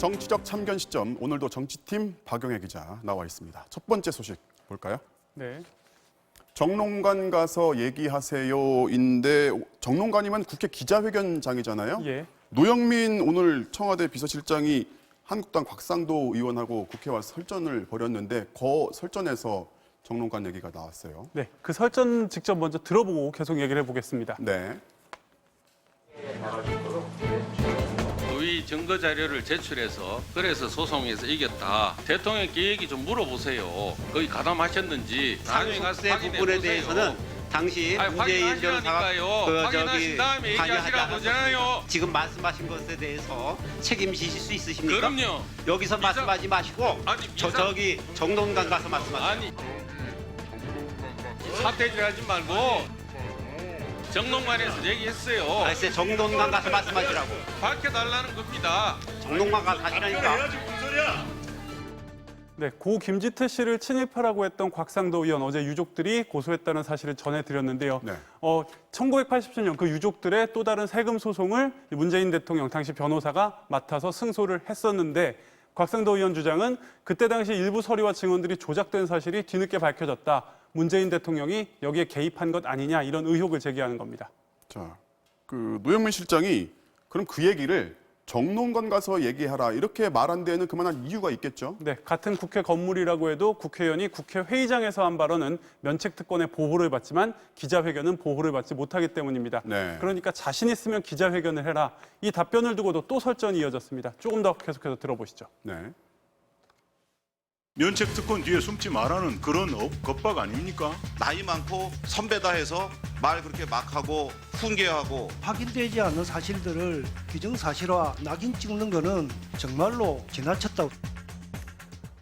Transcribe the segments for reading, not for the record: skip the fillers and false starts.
정치적 참견 시점, 오늘도 정치팀 박용혜 기자 나와 있습니다. 첫 번째 소식 볼까요? 네. 정론관 가서 얘기하세요인데 정론관이면 국회 기자회견장이잖아요. 예. 노영민 오늘 청와대 비서실장이 한국당 곽상도 의원하고 국회 와서 설전을 벌였는데 그 설전에서 정론관 얘기가 나왔어요. 네. 그 설전 직접 먼저 들어보고 계속 얘기를 해보겠습니다. 네. 고의 증거 자료를 제출해서 그래서 소송에서 이겼다. 대통령께 얘기 좀 물어보세요. 거기 가담하셨는지 나중에 가서 상속세 확인해 부분에 보세요. 대해서는 당시 문재인 변호사가 확인하시라니까요. 확인하신 다음에 얘기하시라고 하잖아요. 지금 말씀하신 것에 대해서 책임지실 수 있으십니까? 그럼요. 여기서 말씀하지 마시고 아니, 저기 정론관 가서 말씀하세요. 아니 사태질 하지 말고 정론관에서 얘기했어요. 글쎄 정론관 가서 말씀하시라고. 밝혀달라는 겁니다. 정론관 가서 하시라니까. 네, 고 김지태 씨를 친일파라고 했던 곽상도 의원 어제 유족들이 고소했다는 사실을 전해드렸는데요. 네. 1987년 그 유족들의 또 다른 세금 소송을 문재인 대통령 당시 변호사가 맡아서 승소를 했었는데 곽상도 의원 주장은 그때 당시 일부 서류와 증언들이 조작된 사실이 뒤늦게 밝혀졌다. 문재인 대통령이 여기에 개입한 것 아니냐 이런 의혹을 제기하는 겁니다. 자, 그 노영민 실장이 그럼 그 얘기를 정론관 가서 얘기하라 이렇게 말한 데에는 그만한 이유가 있겠죠? 네, 같은 국회 건물이라고 해도 국회의원이 국회 회의장에서 한 발언은 면책특권의 보호를 받지만 기자회견은 보호를 받지 못하기 때문입니다. 네. 그러니까 자신 있으면 기자회견을 해라. 이 답변을 두고도 또 설전이 이어졌습니다. 조금 더 계속해서 들어보시죠. 네. 면책특권 뒤에 숨지 말라는 그런 겁박 아닙니까? 나이 많고 선배다 해서 말 그렇게 막 하고 훈계하고 확인되지 않은 사실들을 기정사실화, 낙인 찍는 거는 정말로 지나쳤다고.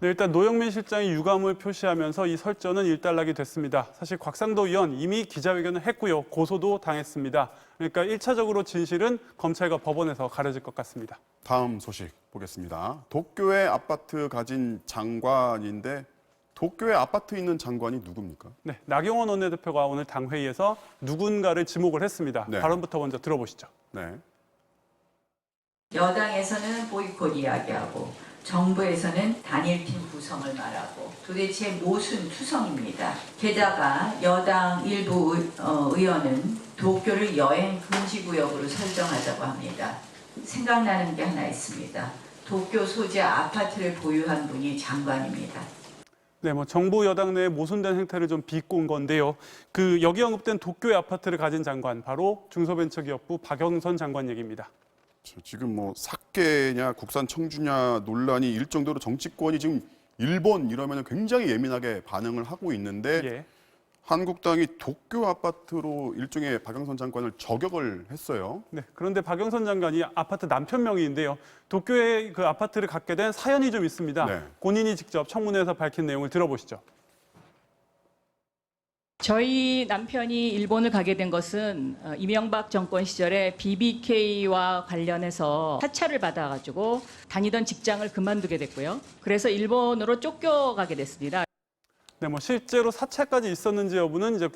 네, 일단 노영민 실장이 유감을 표시하면서 이 설전은 일단락이 됐습니다. 사실 곽상도 의원 이미 기자회견을 했고요. 고소도 당했습니다. 그러니까 1차적으로 진실은 검찰과 법원에서 가려질 것 같습니다. 다음 소식 보겠습니다. 도쿄에 아파트 가진 장관인데 도쿄에 아파트 있는 장관이 누굽니까? 네, 나경원 원내대표가 오늘 당회의에서 누군가를 지목을 했습니다. 네. 발언부터 먼저 들어보시죠. 네. 여당에서는 보이콧 이야기하고 정부에서는 단일팀 구성을 말하고 도대체 무슨 투성입니다. 게다가 여당 일부 의원은 도쿄를 여행 금지 구역으로 설정하자고 합니다. 생각나는 게 하나 있습니다. 도쿄 소재 아파트를 보유한 분이 장관입니다. 네, 정부 여당 내에 모순된 행태를 좀 비꼰 건데요. 여기 언급된 도쿄의 아파트를 가진 장관, 바로 중소벤처기업부 박영선 장관 얘기입니다. 지금 사케냐 국산 청주냐 논란이 일 정도로 정치권이 지금 일본 이러면 굉장히 예민하게 반응을 하고 있는데 예. 한국당이 도쿄 아파트로 일종의 박영선 장관을 저격을 했어요. 네, 그런데 박영선 장관이 아파트 남편 명의인데요. 도쿄에 그 아파트를 갖게 된 사연이 좀 있습니다. 네. 본인이 직접 청문회에서 밝힌 내용을 들어보시죠. 저희 남편이 일본을 가게 된 것은 이명박 정권 시절에 BBK와 관련해서 사찰을 받아가지고 다니던 직장을 그만두게 됐고요. 그래서 일본으로 쫓겨가게 됐습니다. 네, 실제로 사찰까지 있었는지 여부는 이제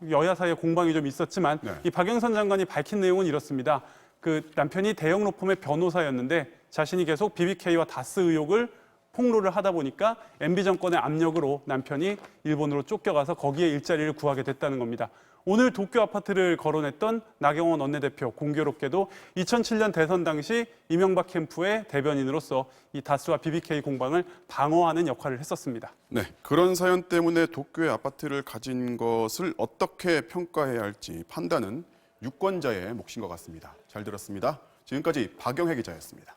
여야 사이에 공방이 좀 있었지만 네. 이 박영선 장관이 밝힌 내용은 이렇습니다. 그 남편이 대형 로펌의 변호사였는데 자신이 계속 BBK와 다스 의혹을 폭로를 하다 보니까 MB 정권의 압력으로 남편이 일본으로 쫓겨가서 거기에 일자리를 구하게 됐다는 겁니다. 오늘 도쿄 아파트를 거론했던 나경원 원내대표 공교롭게도 2007년 대선 당시 이명박 캠프의 대변인으로서 이 다스와 BBK 공방을 방어하는 역할을 했었습니다. 네, 그런 사연 때문에 도쿄의 아파트를 가진 것을 어떻게 평가해야 할지 판단은 유권자의 몫인 것 같습니다. 잘 들었습니다. 지금까지 박용혜 기자였습니다.